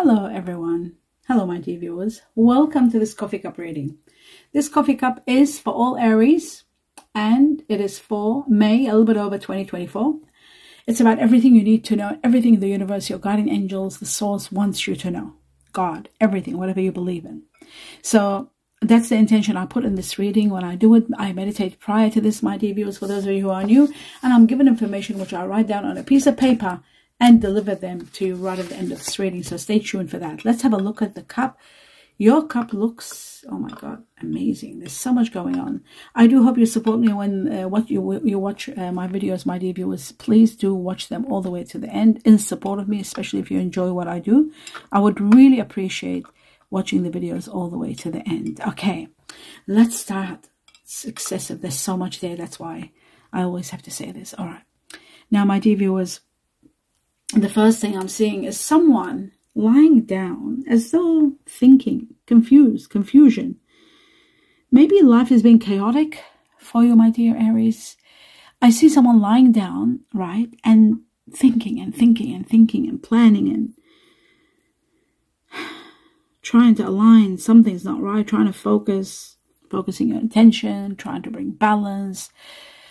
Hello everyone. Hello my dear viewers. Welcome to this coffee cup reading. This coffee cup is for all Aries and it is for May, a little bit over 2024. It's about everything you need to know, everything in the universe, your guardian angels, the source wants you to know. God, everything, whatever you believe in. So that's the intention I put in this reading. When I do it, I meditate prior to this, my dear viewers, for those of you who are new, and I'm given information which I write down on a piece of paper and deliver them to you right at the end of this reading. So stay tuned for that. Let's have a look at the cup. Your cup looks, oh my God, amazing. There's so much going on. I do hope you support me when you watch my videos, my dear viewers. Please do watch them all the way to the end in support of me, especially if you enjoy what I do. I would really appreciate watching the videos all the way to the end. Okay, let's start. It's excessive. There's so much there. That's why I always have to say this. All right. Now, my dear viewers, the first thing I'm seeing is someone lying down as though thinking, confusion. Maybe life has been chaotic for you, my dear Aries. I see someone lying down, right, and thinking and planning and trying to align. Something's not right, trying to focusing your attention, trying to bring balance,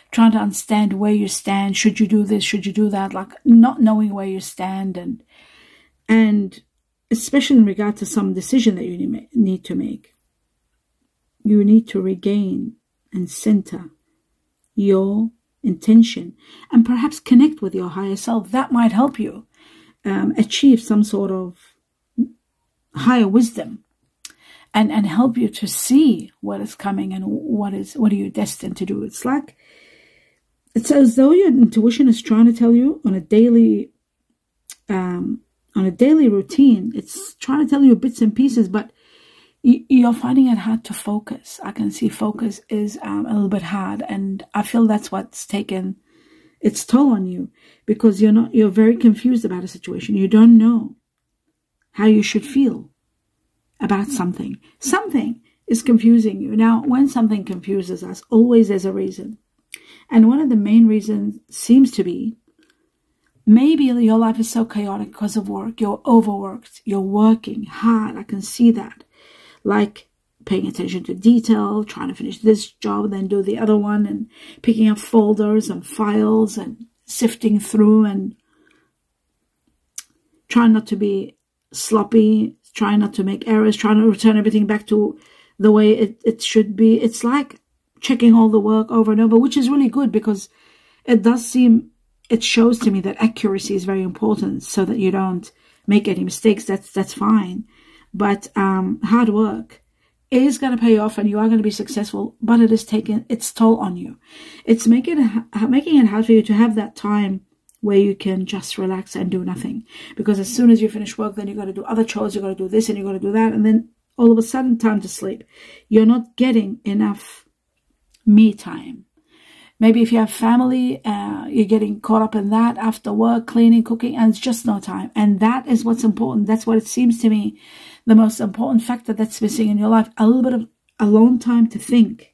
trying to understand where you stand. Should you do this? Should you do that? Like not knowing where you stand, and especially in regard to some decision that you need to make. You need to regain and center your intention and perhaps connect with your higher self. That might help you achieve some sort of higher wisdom and help you to see what is coming and what are you destined to do. It's as though your intuition is trying to tell you on a daily routine. It's trying to tell you bits and pieces, but you're finding it hard to focus. I can see focus is a little bit hard, and I feel that's what's taken its toll on you, because you're very confused about a situation. You don't know how you should feel about something. Something is confusing you. Now, when something confuses us, always there's a reason. And one of the main reasons seems to be maybe your life is so chaotic because of work. You're overworked. You're working hard. I can see that. Like paying attention to detail, trying to finish this job, then do the other one, and picking up folders and files and sifting through and trying not to be sloppy, trying not to make errors, trying to return everything back to the way it should be. It's like checking all the work over and over, which is really good, because it shows to me that accuracy is very important so that you don't make any mistakes. That's fine. But hard work is going to pay off and you are going to be successful, but it is taking its toll on you. It's making it hard for you to have that time where you can just relax and do nothing. Because as soon as you finish work, then you've got to do other chores, you've got to do this and you've got to do that. And then all of a sudden, time to sleep. You're not getting enough me time. Maybe if you have family, you're getting caught up in that after work, cleaning, cooking, and it's just no time. And that is what's important. That's what it seems to me the most important factor that's missing in your life. A little bit of alone time to think.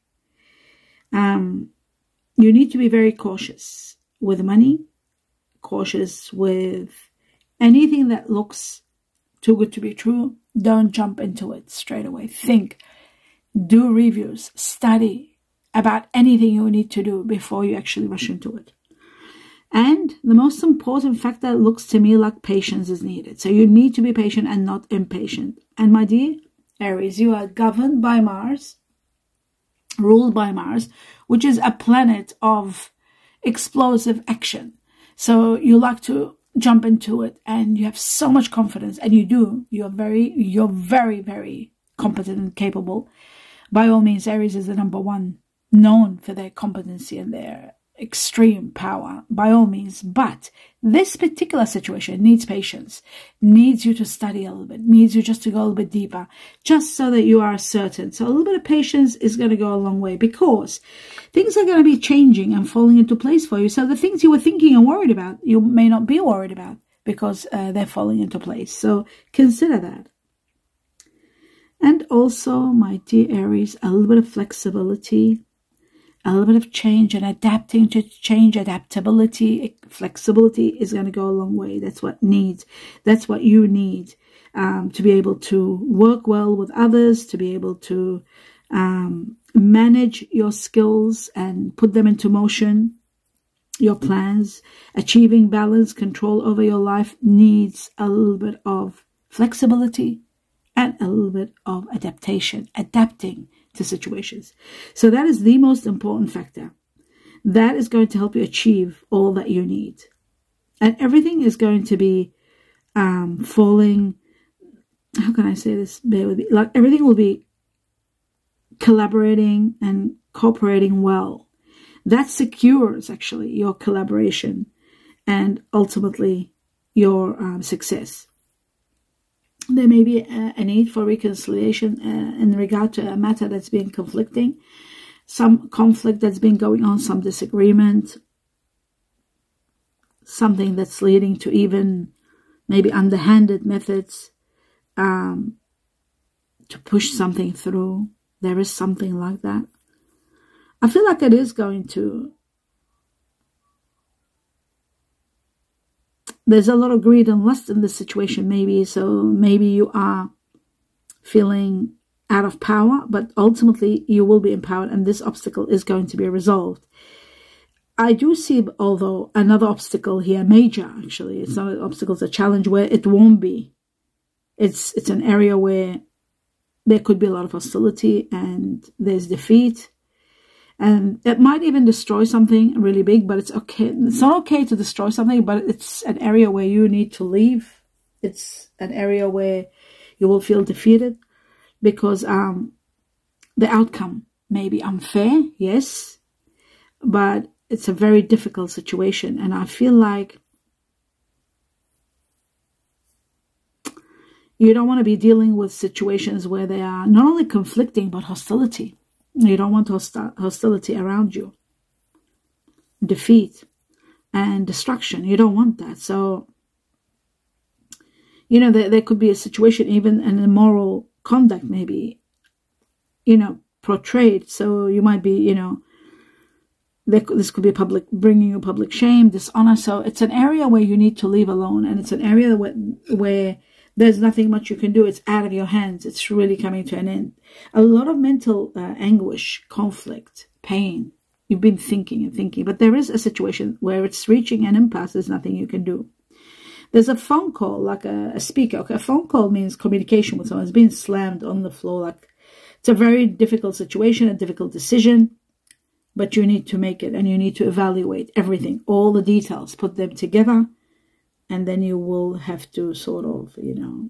You need to be very cautious with money, cautious with anything that looks too good to be true. Don't jump into it straight away. Think, do reviews, study about anything you need to do before you actually rush into it. And the most important factor looks to me like patience is needed. So you need to be patient and not impatient. And my dear Aries, you are governed by Mars, ruled by Mars, which is a planet of explosive action. So you like to jump into it and you have so much confidence, and you do. You're very, very competent and capable. By all means, Aries is the number one known for their competency and their extreme power, by all means. But this particular situation needs patience, needs you to study a little bit, needs you just to go a little bit deeper, just so that you are certain. So a little bit of patience is going to go a long way, because things are going to be changing and falling into place for you. So the things you were thinking and worried about, you may not be worried about, because they're falling into place. So consider that. And also, my dear Aries, a little bit of flexibility, a little bit of change and adapting to change. Adaptability, flexibility is going to go a long way. That's what you need. to be able to work well with others, to be able to manage your skills and put them into motion. Your plans, achieving balance, control over your life needs a little bit of flexibility and a little bit of adaptation, adapting to situations. So that is the most important factor. That is going to help you achieve all that you need. And everything is going to be falling, how can I say this? Bear with me. Like everything will be collaborating and cooperating well. That secures actually your collaboration and ultimately your success. There may be a need for reconciliation in regard to a matter that's been conflicting, some conflict that's been going on, some disagreement, something that's leading to even maybe underhanded methods to push something through. There is something like that. I feel like it is going to, there's a lot of greed and lust in this situation maybe, so maybe you are feeling out of power, but ultimately you will be empowered and this obstacle is going to be resolved. I do see, although, another obstacle here, major actually. It's not an obstacle, it's a challenge where it won't be. It's an area where there could be a lot of hostility and there's defeat. And it might even destroy something really big, but it's okay. It's not okay to destroy something, but it's an area where you need to leave. It's an area where you will feel defeated because the outcome may be unfair, yes, but it's a very difficult situation. And I feel like you don't want to be dealing with situations where they are not only conflicting, but hostility. You don't want hostility around you. Defeat and destruction. You don't want that. So, you know, there could be a situation, even an immoral conduct maybe, you know, portrayed. So you might be, you know, this could be public, bringing you public shame, dishonor. So it's an area where you need to leave alone. And it's an area where there's nothing much you can do. It's out of your hands. It's really coming to an end. A lot of mental anguish, conflict, pain. You've been thinking and thinking. But there is a situation where it's reaching an impasse. There's nothing you can do. There's a phone call, like a speaker. Okay, a phone call means communication with someone. It's being slammed on the floor. Like it's a very difficult situation, a difficult decision. But you need to make it and you need to evaluate everything, all the details, put them together. And then you will have to sort of, you know,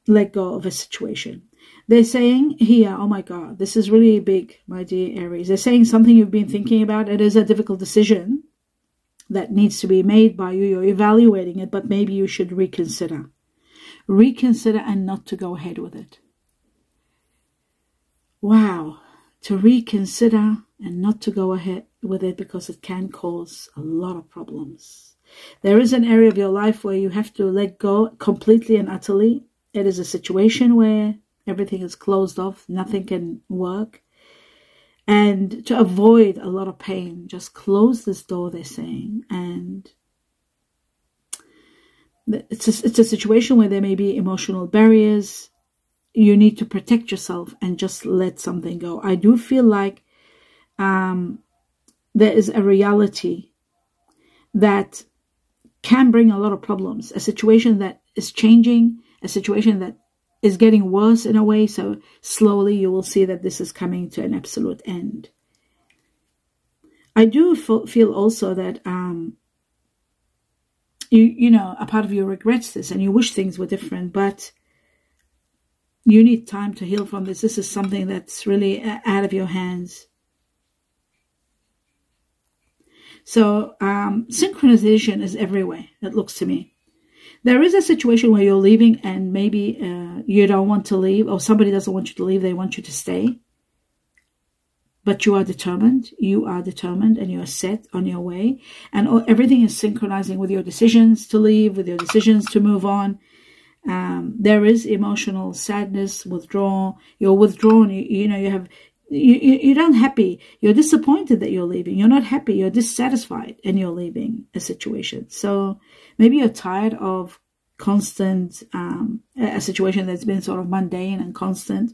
let go of a situation. They're saying here, oh my God, this is really big, my dear Aries. They're saying something you've been thinking about. It is a difficult decision that needs to be made by you. You're evaluating it, but maybe you should reconsider. Reconsider and not to go ahead with it. Wow. To reconsider and not to go ahead with it because it can cause a lot of problems. There is an area of your life where you have to let go completely and utterly. It is a situation where everything is closed off. Nothing can work. And to avoid a lot of pain, just close this door, they're saying. And it's a situation where there may be emotional barriers. You need to protect yourself and just let something go. I do feel like there is a reality that can bring a lot of problems, a situation that is changing, a situation that is getting worse in a way. So slowly you will see that this is coming to an absolute end. I do feel also that you know, a part of you regrets this and you wish things were different, but you need time to heal from this. This is something that's really out of your hands. So synchronization is everywhere, it looks to me. There is a situation where you're leaving and maybe you don't want to leave, or somebody doesn't want you to leave, they want you to stay. But you are determined and you are set on your way. And everything is synchronizing with your decisions to leave, with your decisions to move on. There is emotional sadness, withdrawal. You're withdrawn, you know, you have... You're not happy. You're disappointed that you're leaving. You're not happy. You're dissatisfied and you're leaving a situation. So maybe you're tired of constant, a situation that's been sort of mundane and constant.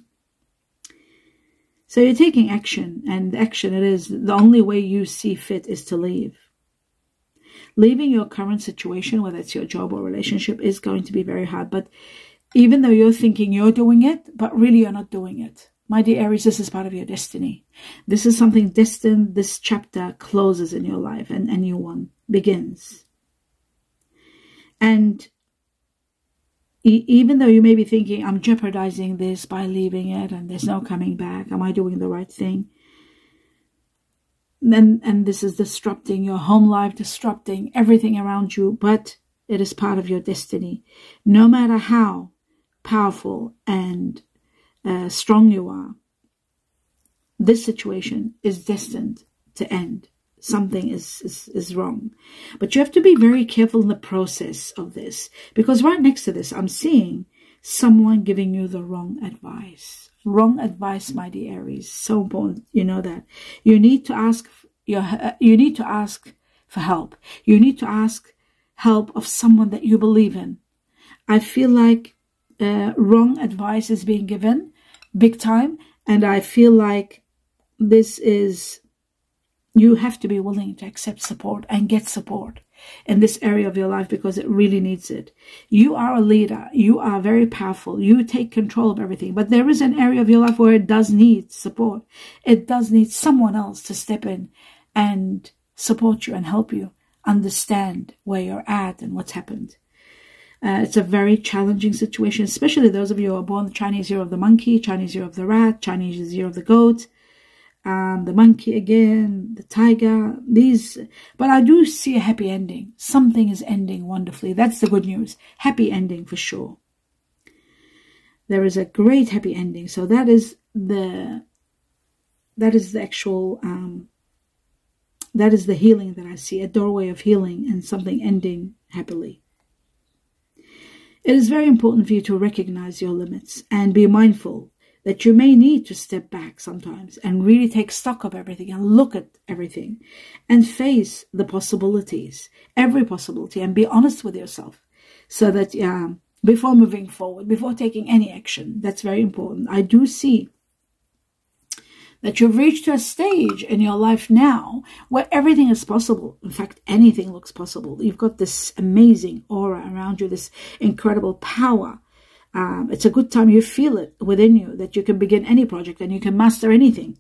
So you're taking action, and action it is. The only way you see fit is to leave. Leaving your current situation, whether it's your job or relationship, is going to be very hard. But even though you're thinking you're doing it, but really you're not doing it. My dear Aries, this is part of your destiny. This is something destined. This chapter closes in your life and a new one begins. And even though you may be thinking, I'm jeopardizing this by leaving it and there's no coming back, am I doing the right thing? And this is disrupting your home life, disrupting everything around you, but it is part of your destiny. No matter how powerful and strong you are, this situation is destined to end. Something is wrong. But you have to be very careful in the process of this, because right next to this, I'm seeing someone giving you the wrong advice. Wrong advice, my dear Aries. So important. You know that. You need to ask for help. You need to ask help of someone that you believe in. I feel like wrong advice is being given big time, and I feel like this is, you have to be willing to accept support and get support in this area of your life, because it really needs it. You are a leader. You are very powerful. You take control of everything. But there is an area of your life where it does need support. It does need someone else to step in and support you and help you understand where you're at and what's happened. It's a very challenging situation, especially those of you who are born the Chinese year of the monkey, Chinese year of the rat, Chinese year of the goat, the monkey again, the tiger, but I do see a happy ending. Something is ending wonderfully. That's the good news. Happy ending for sure. There is a great happy ending. So that is the actual, that is the healing that I see, a doorway of healing and something ending happily. It is very important for you to recognize your limits and be mindful that you may need to step back sometimes and really take stock of everything and look at everything and face the possibilities, every possibility, and be honest with yourself so that before moving forward, before taking any action. That's very important. I do see that you've reached a stage in your life now where everything is possible. In fact, anything looks possible. You've got this amazing aura around you, this incredible power. It's a good time. You feel it within you that you can begin any project and you can master anything.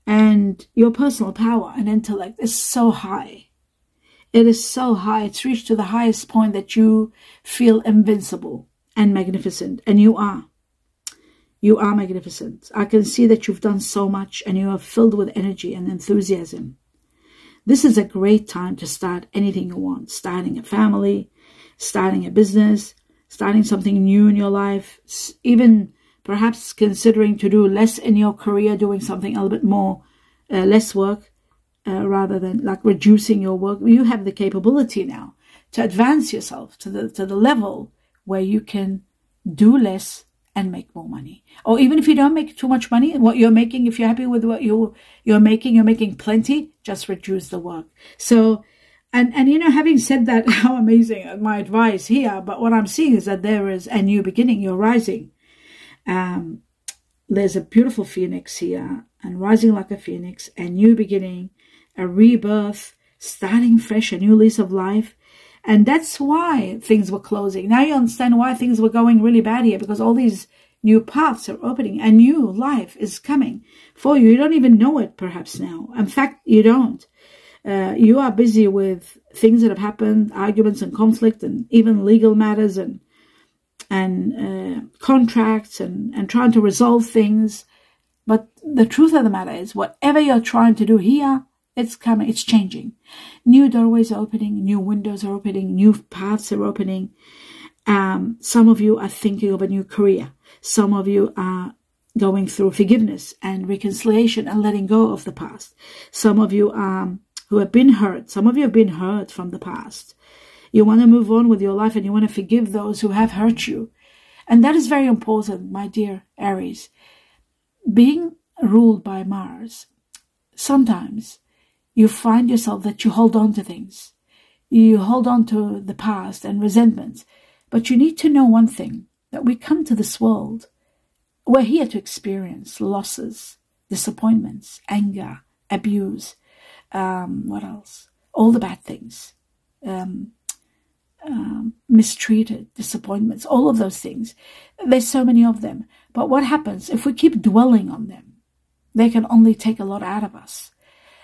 And your personal power and intellect is so high. It is so high. It's reached to the highest point that you feel invincible and magnificent. And you are. You are magnificent. I can see that you've done so much and you are filled with energy and enthusiasm. This is a great time to start anything you want. Starting a family, starting a business, starting something new in your life, even perhaps considering to do less in your career, doing something a little bit more, less work, rather than like reducing your work. You have the capability now to advance yourself to the level where you can do less and make more money. Or even if you don't make too much money, what you're making, if you're happy with what you're making plenty, just reduce the work. So, and you know, having said that, how amazing my advice here, but what I'm seeing is that there is a new beginning. You're rising. There's a beautiful phoenix here, and rising like a phoenix, a new beginning, a rebirth, starting fresh, a new lease of life. And that's why things were closing. Now you understand why things were going really bad here, because all these new paths are opening. A new life is coming for you. You don't even know it perhaps now. In fact, you don't. You are busy with things that have happened, arguments and conflict, and even legal matters and contracts and trying to resolve things. But the truth of the matter is, whatever you're trying to do here, it's coming, it's changing. New doorways are opening, new windows are opening, new paths are opening. Some of you are thinking of a new career. Some of you are going through forgiveness and reconciliation and letting go of the past. Some of you who have been hurt. Some of you have been hurt from the past. You want to move on with your life and you want to forgive those who have hurt you. And that is very important, my dear Aries. Being ruled by Mars, sometimes you find yourself that you hold on to things. You hold on to the past and resentments. But you need to know one thing, that we come to this world, we're here to experience losses, disappointments, anger, abuse, what else? All the bad things, mistreated, disappointments, all of those things. There's so many of them. But what happens if we keep dwelling on them? They can only take a lot out of us.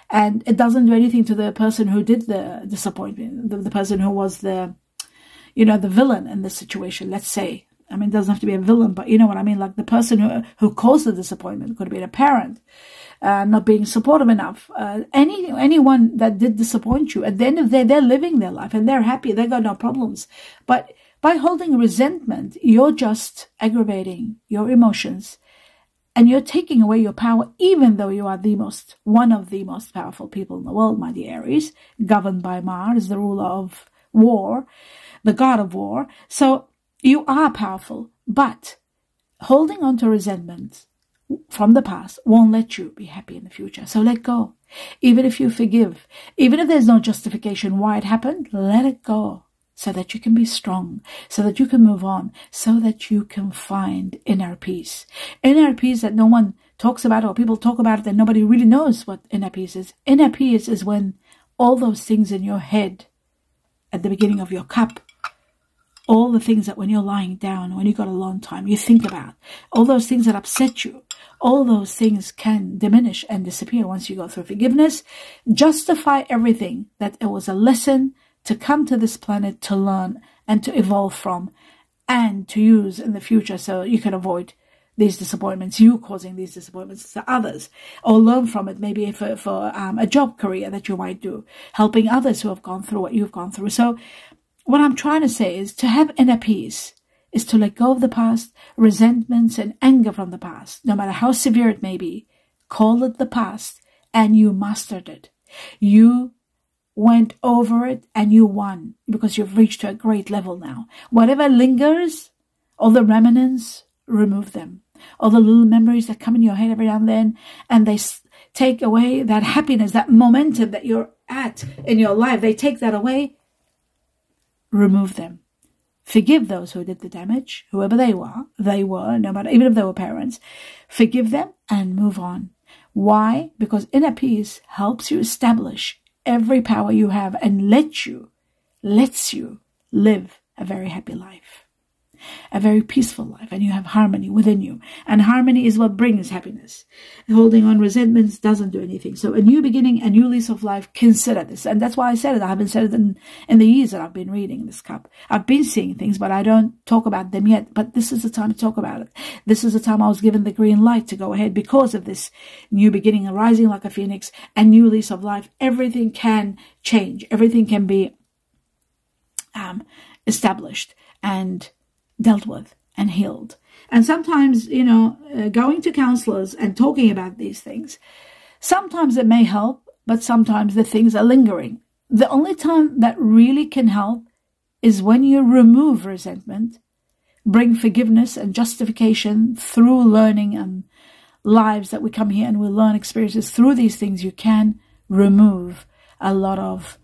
And it doesn't do anything to the person who did the disappointment, the person who was the villain in this situation, let's say. I mean, it doesn't have to be a villain, but you know what I mean? Like the person who caused the disappointment could have been a parent, not being supportive enough. Anyone that did disappoint you, at the end of the day, they're living their life and they're happy. They got no problems. But by holding resentment, you're just aggravating your emotions and you're taking away your power, even though you are one of the most powerful people in the world, my dear Aries, governed by Mars, the ruler of war, the god of war. So you are powerful, but holding on to resentment from the past won't let you be happy in the future. So let go. Even if you forgive, even if there's no justification why it happened, let it go so that you can be strong, so that you can move on, so that you can find inner peace. Inner peace that no one talks about, or people talk about it and nobody really knows what inner peace is. Inner peace is when all those things in your head at the beginning of your cup, all the things that when you're lying down, when you've got a long time, you think about, all those things that upset you, all those things can diminish and disappear once you go through forgiveness. Justify everything that it was a lesson to come to this planet to learn and to evolve from and to use in the future so you can avoid these disappointments, you causing these disappointments to others, or learn from it maybe for a job career that you might do, helping others who have gone through what you've gone through. So what I'm trying to say is to have inner peace is to let go of the past, resentments and anger from the past, no matter how severe it may be. Call it the past and you mastered it. You went over it and you won because you've reached to a great level now. Whatever lingers, all the remnants, remove them. All the little memories that come in your head every now and then, and they take away that happiness, that momentum that you're at in your life. They take that away. Remove them. Forgive those who did the damage, whoever they were, no matter, even if they were parents. Forgive them and move on. Why? Because inner peace helps you establish every power you have and lets you live a very happy life, a very peaceful life, and you have harmony within you. And harmony is what brings happiness. Holding on resentments doesn't do anything. So a new beginning, a new lease of life, consider this. And that's why I said it. I haven't said it in the years that I've been reading this cup. I've been seeing things, but I don't talk about them yet. But this is the time to talk about it. This is the time I was given the green light to go ahead because of this new beginning, arising like a phoenix, a new lease of life. Everything can change. Everything can be established and dealt with and healed. And sometimes, going to counselors and talking about these things, sometimes it may help, but sometimes the things are lingering. The only time that really can help is when you remove resentment, bring forgiveness and justification through learning and lives that we come here and we learn experiences. Through these things, you can remove a lot of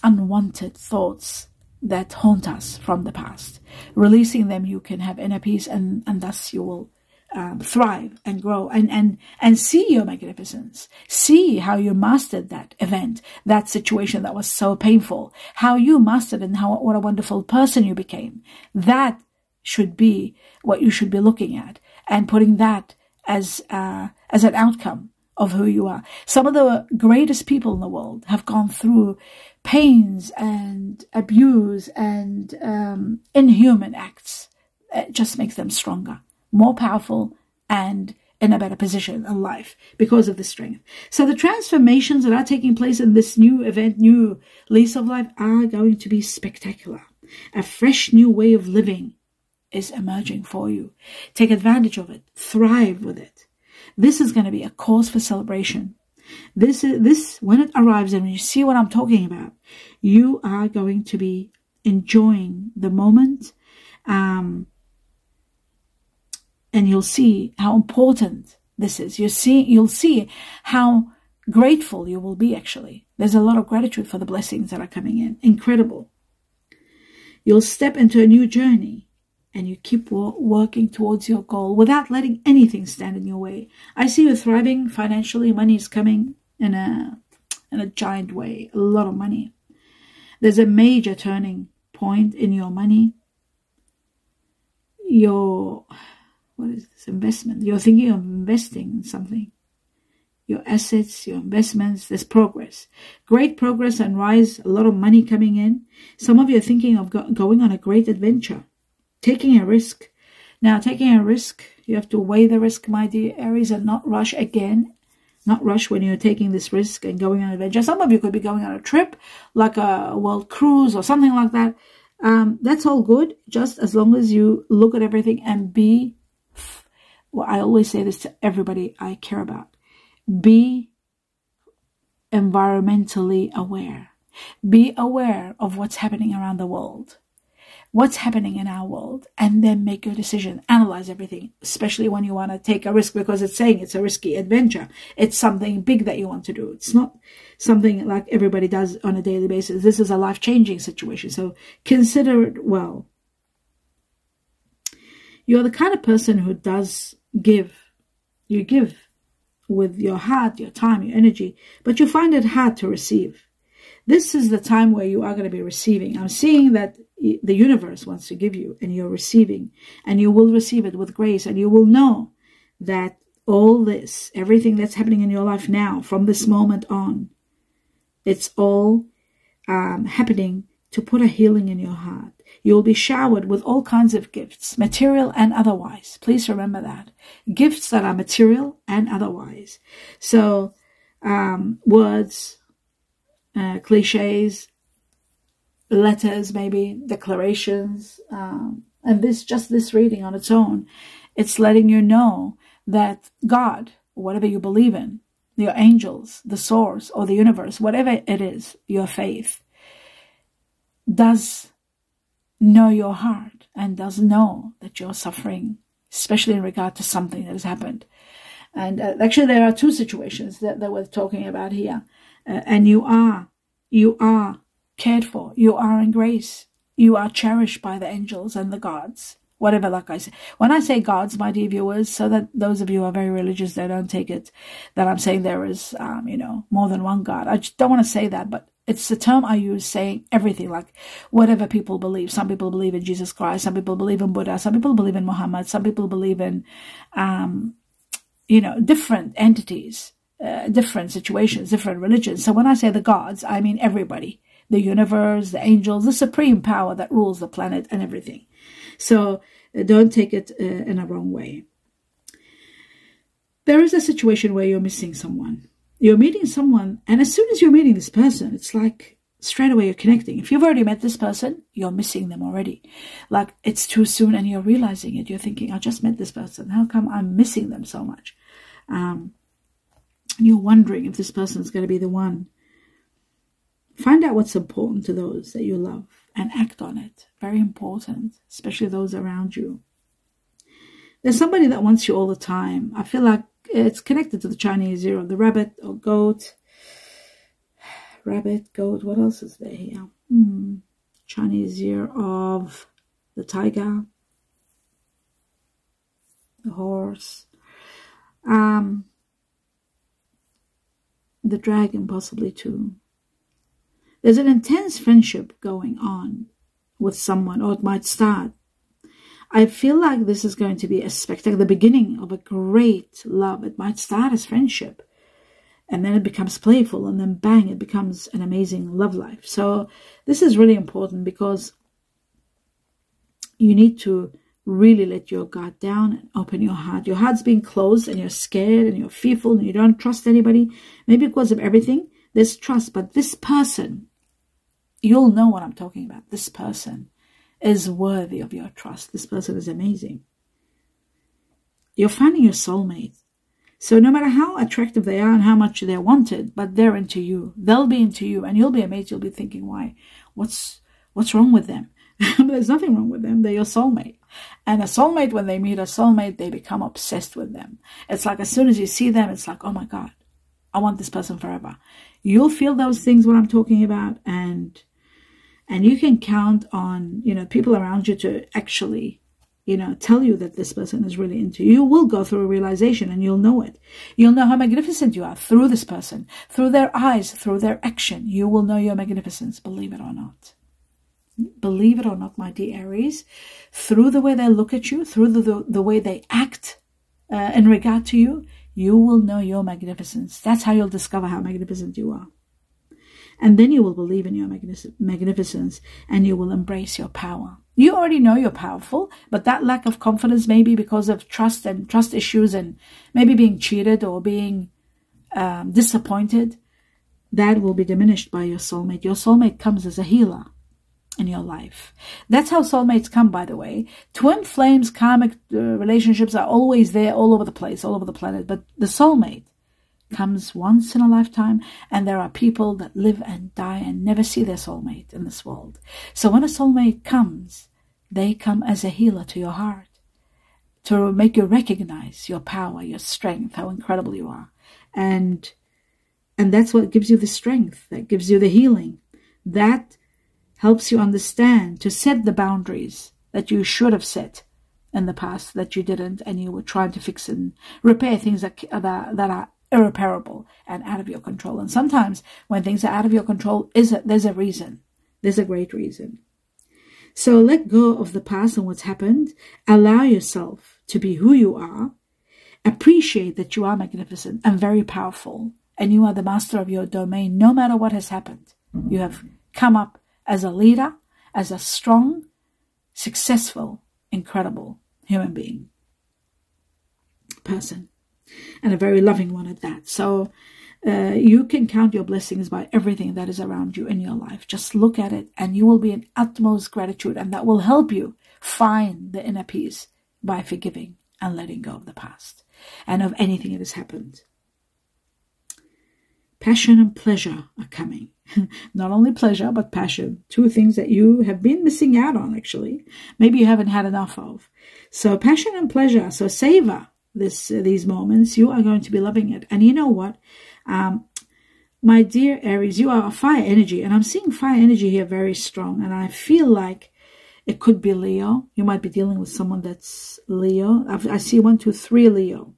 unwanted thoughts that haunt us from the past. Releasing them, you can have inner peace, and thus you will thrive and grow and see your magnificence. See how you mastered that event, that situation that was so painful, how you mastered and what a wonderful person you became. That should be what you should be looking at and putting that as an outcome of who you are. Some of the greatest people in the world have gone through pains and abuse and inhuman acts. It just makes them stronger, more powerful, and in a better position in life because of the strength. So the transformations that are taking place in this new event, new lease of life, are going to be spectacular. A fresh new way of living is emerging for you. Take advantage of it. Thrive with it. This is going to be a cause for celebration. This when it arrives and when you see what I'm talking about, you are going to be enjoying the moment, and you'll see how important this is. You'll see how grateful you will be. Actually, there's a lot of gratitude for the blessings that are coming in. Incredible. You'll step into a new journey, and you keep working towards your goal without letting anything stand in your way. I see you thriving financially. Money is coming in a giant way, a lot of money. There's a major turning point in your money. What is this? Investment. You're thinking of investing in something. Your assets, your investments, there's progress. Great progress and rise, a lot of money coming in. Some of you are thinking of going on a great adventure, taking a risk. Now, taking a risk, you have to weigh the risk, my dear Aries, and not rush again. Not rush when you're taking this risk and going on an adventure. Some of you could be going on a trip, like a world cruise or something like that. That's all good, just as long as you look at everything and be, well, I always say this to everybody I care about, be environmentally aware. Be aware of what's happening around the world, what's happening in our world, and then make your decision. Analyze everything, especially when you want to take a risk, because it's saying it's a risky adventure. It's something big that you want to do. It's not something like everybody does on a daily basis. This is a life-changing situation, so consider it well. You're the kind of person who does give. You give with your heart, your time, your energy, but you find it hard to receive. This is the time where you are going to be receiving. I'm seeing that the universe wants to give you, and you're receiving, and you will receive it with grace, and you will know that all this, everything that's happening in your life now, from this moment on, it's all happening to put a healing in your heart. You'll be showered with all kinds of gifts, material and otherwise. Please remember that. Gifts that are material and otherwise. So, words, cliches, letters, maybe declarations, and this reading on its own, it's letting you know that God, whatever you believe in, your angels, the source, or the universe, whatever it is, your faith, does know your heart and does know that you're suffering, especially in regard to something that has happened. And actually, there are two situations that we're talking about here. And you are cared for. You are in grace. You are cherished by the angels and the gods. Whatever, like I say. When I say gods, my dear viewers, so that those of you who are very religious, they don't take it that I'm saying there is, more than one God. I just don't want to say that, but it's the term I use saying everything, like whatever people believe. Some people believe in Jesus Christ. Some people believe in Buddha. Some people believe in Muhammad. Some people believe in, different entities, different situations, different religions. So when I say the gods, I mean everybody. The universe, the angels, the supreme power that rules the planet and everything. So don't take it in a wrong way. There is a situation where you're missing someone. You're meeting someone, and as soon as you're meeting this person, it's like straight away you're connecting. If you've already met this person, you're missing them already. Like it's too soon and you're realizing it. You're thinking, I just met this person. How come I'm missing them so much? And you're wondering if this person is going to be the one. Find out what's important to those that you love and act on it. Very important, especially those around you. There's somebody that wants you all the time. I feel like it's connected to the Chinese year of the rabbit or goat. Rabbit, goat, what else is there here? Chinese year of the tiger, the horse, the dragon possibly too. There's an intense friendship going on with someone, or it might start. I feel like this is going to be a spectacular, the beginning of a great love. It might start as friendship, and then it becomes playful, and then bang, it becomes an amazing love life. So this is really important because you need to really let your guard down and open your heart. Your heart's being closed and you're scared and you're fearful and you don't trust anybody. Maybe because of everything, there's trust, but this person, you'll know what I'm talking about. This person is worthy of your trust. This person is amazing. You're finding your soulmate. So no matter how attractive they are and how much they're wanted, but they're into you. They'll be into you, and you'll be amazed. You'll be thinking, why? What's wrong with them? There's nothing wrong with them. They're your soulmate. And a soulmate, when they meet a soulmate, they become obsessed with them. It's like as soon as you see them, it's like, oh my God, I want this person forever. You'll feel those things what I'm talking about, and And you can count on, people around you to actually, tell you that this person is really into you. You will go through a realization and you'll know it. You'll know how magnificent you are through this person, through their eyes, through their action. You will know your magnificence, believe it or not. Believe it or not, my dear Aries, through the way they look at you, through the way they act in regard to you, you will know your magnificence. That's how you'll discover how magnificent you are. And then you will believe in your magnificence and you will embrace your power. You already know you're powerful, but that lack of confidence, maybe because of trust and trust issues and maybe being cheated or being disappointed, that will be diminished by your soulmate. Your soulmate comes as a healer in your life. That's how soulmates come, by the way. Twin flames, karmic relationships are always there, all over the place, all over the planet. But the soulmate comes once in a lifetime, and there are people that live and die and never see their soulmate in this world. So when a soulmate comes, they come as a healer to your heart, to make you recognize your power, your strength, how incredible you are. And that's what gives you the strength, that gives you the healing. That helps you understand to set the boundaries that you should have set in the past that you didn't, and you were trying to fix and repair things that are irreparable and out of your control. And sometimes when things are out of your control, there's a reason. There's a great reason. So let go of the past and what's happened. Allow yourself to be who you are. Appreciate that you are magnificent and very powerful, and you are the master of your domain no matter what has happened. You have come up as a leader, as a strong, successful, incredible human being, person, and a very loving one at that. So you can count your blessings by everything that is around you in your life. Just look at it and you will be in utmost gratitude, and that will help you find the inner peace by forgiving and letting go of the past and of anything that has happened. Passion and pleasure are coming. Not only pleasure, but passion. Two things that you have been missing out on, actually. Maybe you haven't had enough of. So passion and pleasure. So savor these moments. You are going to be loving it. And you know what? My dear Aries, you are a fire energy. And I'm seeing fire energy here very strong. And I feel like it could be Leo. You might be dealing with someone that's Leo. I see 1, 2, 3 Leo.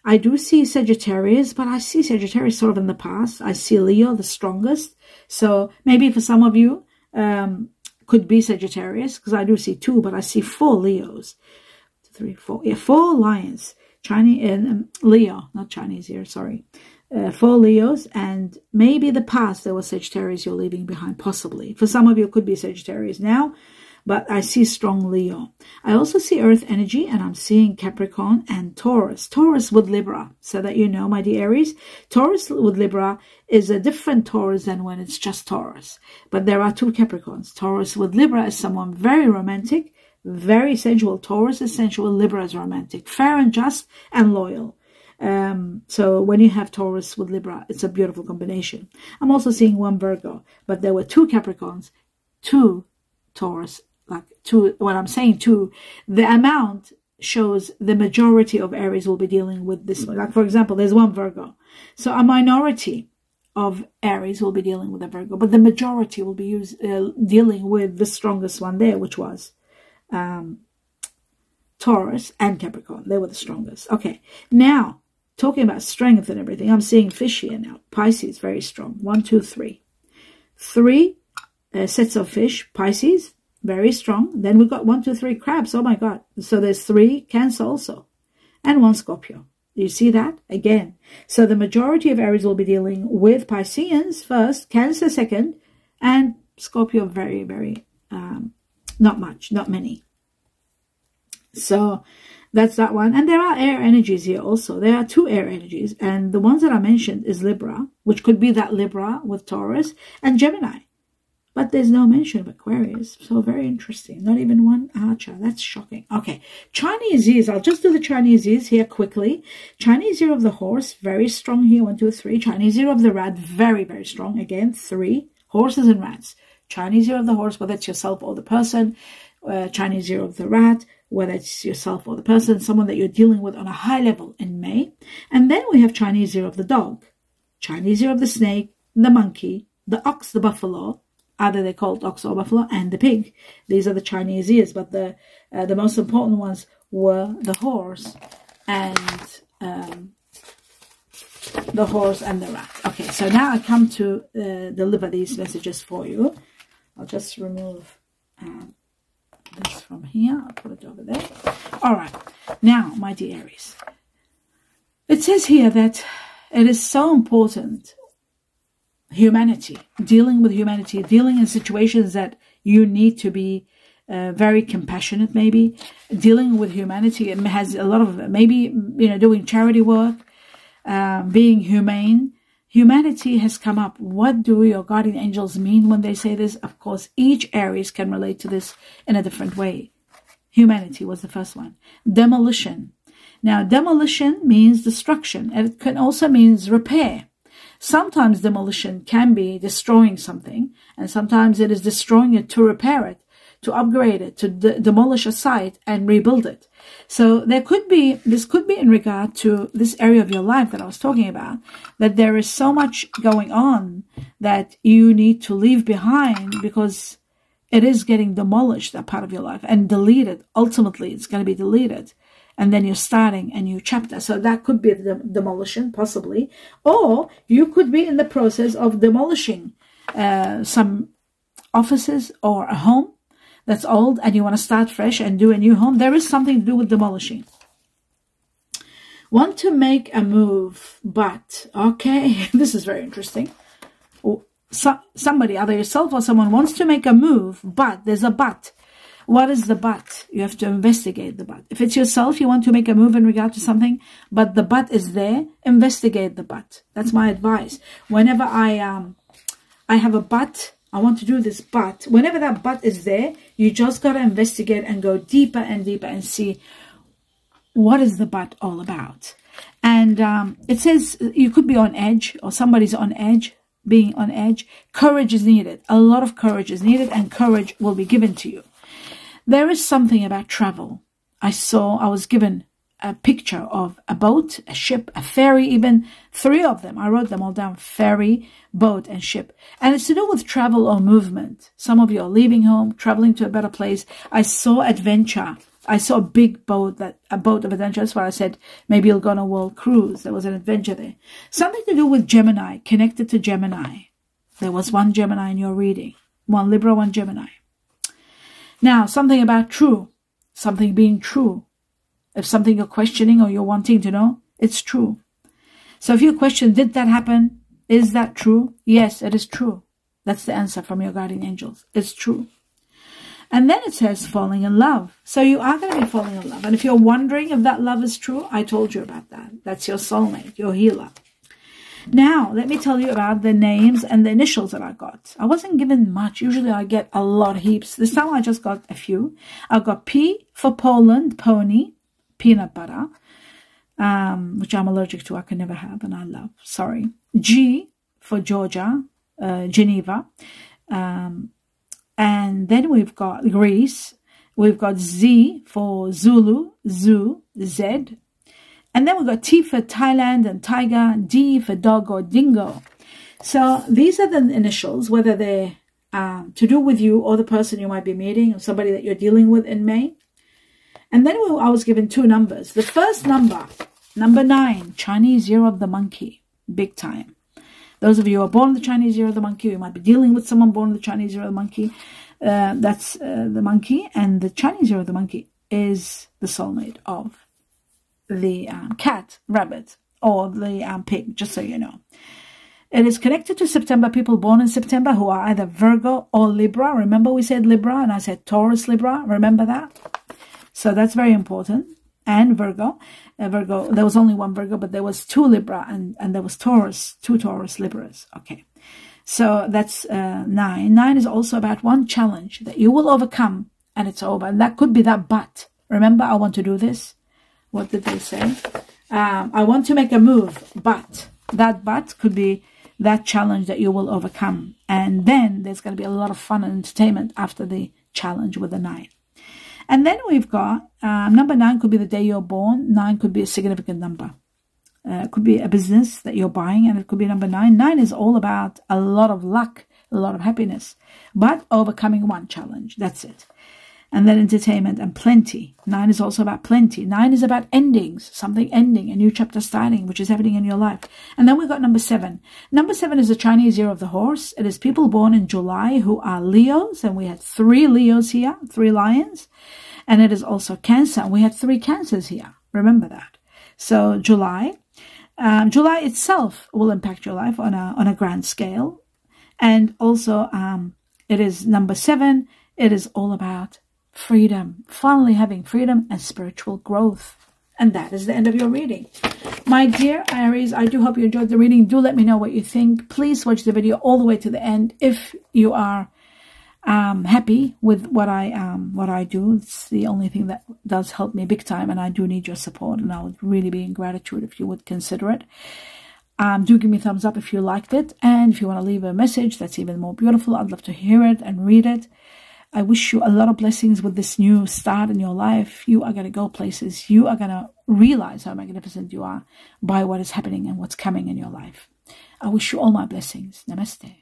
I do see Sagittarius, but I see Sagittarius sort of in the past. I see Leo, the strongest. So maybe for some of you, could be Sagittarius, because I do see 2, but I see 4 Leos. 3, 4. Yeah, 4 lions. Chinese and Leo, not Chinese here, sorry. 4 Leos, and maybe the past there was Sagittarius you're leaving behind, possibly. For some of you, it could be Sagittarius now. But I see strong Leo. I also see Earth energy, and I'm seeing Capricorn and Taurus. Taurus with Libra, so that you know, my dear Aries. Taurus with Libra is a different Taurus than when it's just Taurus. But there are 2 Capricorns. Taurus with Libra is someone very romantic, very sensual. Taurus is sensual, Libra is romantic, fair and just and loyal. So when you have Taurus with Libra, it's a beautiful combination. I'm also seeing 1 Virgo, but there were 2 Capricorns, 2 Taurus. Like 2, when I'm saying 2, the amount shows the majority of Aries will be dealing with this one. Like, for example, there's 1 Virgo. So a minority of Aries will be dealing with a Virgo, but the majority will be dealing with the strongest one there, which was Taurus and Capricorn. They were the strongest. Okay, now, talking about strength and everything, I'm seeing fish here now. Pisces, very strong. 1, 2, 3. 3 sets of fish, Pisces, very strong. Then we've got 1, 2, 3 crabs. Oh my God. So there's 3 Cancer also. And 1 Scorpio. Do you see that? Again. So the majority of Aries will be dealing with Pisceans first, Cancer second, and Scorpio very, very, not much, not many. So that's that one. And there are air energies here also. There are 2 air energies. And the ones that I mentioned is Libra, which could be that Libra with Taurus, and Gemini. But there's no mention of Aquarius. So very interesting. Not even 1 Archer. That's shocking. Okay. Chinese years. I'll just do the Chinese years here quickly. Chinese year of the horse. Very strong here. 1, 2, 3. Chinese year of the rat. Very, very strong. Again, 3. Horses and rats. Chinese year of the horse, whether it's yourself or the person. Chinese year of the rat, whether it's yourself or the person. Someone that you're dealing with on a high level in May. And then we have Chinese year of the dog. Chinese year of the snake, the monkey, the ox, the buffalo, Either they're called ox or buffalo, and the pig. These are the Chinese years, but the most important ones were the horse and the rat. Okay, so now I come to deliver these messages for you. I'll just remove this from here. I'll put it over there. All right. Now, my dear Aries, it says here that it is so important, humanity, dealing with humanity, dealing in situations that you need to be very compassionate, maybe dealing with humanity. It has a lot of, maybe, doing charity work, being humane. Humanity has come up. What do your guardian angels mean when they say this? Of course, each Aries can relate to this in a different way. Humanity was the first one. Demolition. Now, demolition means destruction, and it can also means repair. Sometimes demolition can be destroying something, and sometimes it is destroying it to repair it, to upgrade it, to demolish a site and rebuild it. So this could be in regard to this area of your life that I was talking about, that there is so much going on that you need to leave behind because it is getting demolished, that part of your life, and deleted. Ultimately, it's going to be deleted. And then you're starting a new chapter. So that could be the demolition, possibly. Or you could be in the process of demolishing some offices or a home that's old, and you want to start fresh and do a new home. There is something to do with demolishing. Want to make a move, but, okay, this is very interesting. Somebody, either yourself or someone, wants to make a move, but there's a but. What is the but? You have to investigate the but. If it's yourself, you want to make a move in regard to something, but the but is there, investigate the but. That's my advice. Whenever I have a but, I want to do this but, whenever that but is there, you just got to investigate and go deeper and deeper and see what is the but all about. And it says you could be on edge, or somebody's on edge, being on edge. Courage is needed. A lot of courage is needed, and courage will be given to you. There is something about travel. I was given a picture of a boat, a ship, a ferry, even 3 of them. I wrote them all down: ferry, boat, and ship. And it's to do with travel or movement. Some of you are leaving home, traveling to a better place. I saw adventure. I saw a big boat, a boat of adventure. That's why I said maybe you'll go on a world cruise. There was an adventure there. Something to do with Gemini, connected to Gemini. There was one Gemini in your reading. One Libra, one Gemini. Now, something about true, something being true. If something you're questioning or you're wanting to know, it's true. So if you question, did that happen? Is that true? Yes, it is true. That's the answer from your guardian angels. It's true. And then it says falling in love. So you are going to be falling in love. And if you're wondering if that love is true, I told you about that. That's your soulmate, your healer. Now, let me tell you about the names and the initials that I got. I wasn't given much. Usually I get a lot, heaps. This time I just got a few. I got P for Poland, pony, peanut butter, which I'm allergic to. I can never have, and I love. Sorry. G for Georgia, Geneva. And then we've got Greece. We've got Z for Zulu, Zoo, Z. And then we've got T for Thailand and tiger, D for dog or dingo. So these are the initials, whether they're to do with you or the person you might be meeting, or somebody that you're dealing with in May. And then I was given 2 numbers. The first number, number 9, Chinese year of the monkey, big time. Those of you who are born in the Chinese year of the monkey, you might be dealing with someone born in the Chinese year of the monkey. That's the monkey. And the Chinese year of the monkey is the soulmate of the cat, rabbit, or the pig, just so you know. It is connected to September, people born in September who are either Virgo or Libra. Remember we said Libra and I said Taurus, Libra. Remember that? So that's very important. And Virgo. Virgo, there was only one Virgo, but there was 2 Libra and there was Taurus, 2 Taurus Libras. Okay. So that's 9. 9 is also about one challenge that you will overcome and it's over. And that could be that but. Remember, I want to do this. What did they say? I want to make a move, but that but could be that challenge that you will overcome. And then there's going to be a lot of fun and entertainment after the challenge with the 9. And then we've got number 9 could be the day you're born. 9 could be a significant number. It could be a business that you're buying, and it could be number 9. 9 is all about a lot of luck, a lot of happiness, but overcoming one challenge. That's it. And then entertainment and plenty. 9 is also about plenty. 9 is about endings, something ending, a new chapter starting, which is happening in your life. And then we got number 7. Number 7 is the Chinese year of the horse. It is people born in July who are Leos. And we had 3 Leos here, 3 lions. And it is also Cancer. And we had 3 Cancers here. Remember that. So July. July itself will impact your life on a grand scale. And also it is number 7. It is all about freedom, finally having freedom and spiritual growth. And that is the end of your reading. My dear Aries, I do hope you enjoyed the reading. Do let me know what you think. Please watch the video all the way to the end if you are happy with what I do. It's the only thing that does help me big time, and I do need your support, and I would really be in gratitude if you would consider it. Do give me a thumbs up if you liked it, and if you want to leave a message, that's even more beautiful. I'd love to hear it and read it. I wish you a lot of blessings with this new start in your life. You are going to go places. You are going to realize how magnificent you are by what is happening and what's coming in your life. I wish you all my blessings. Namaste.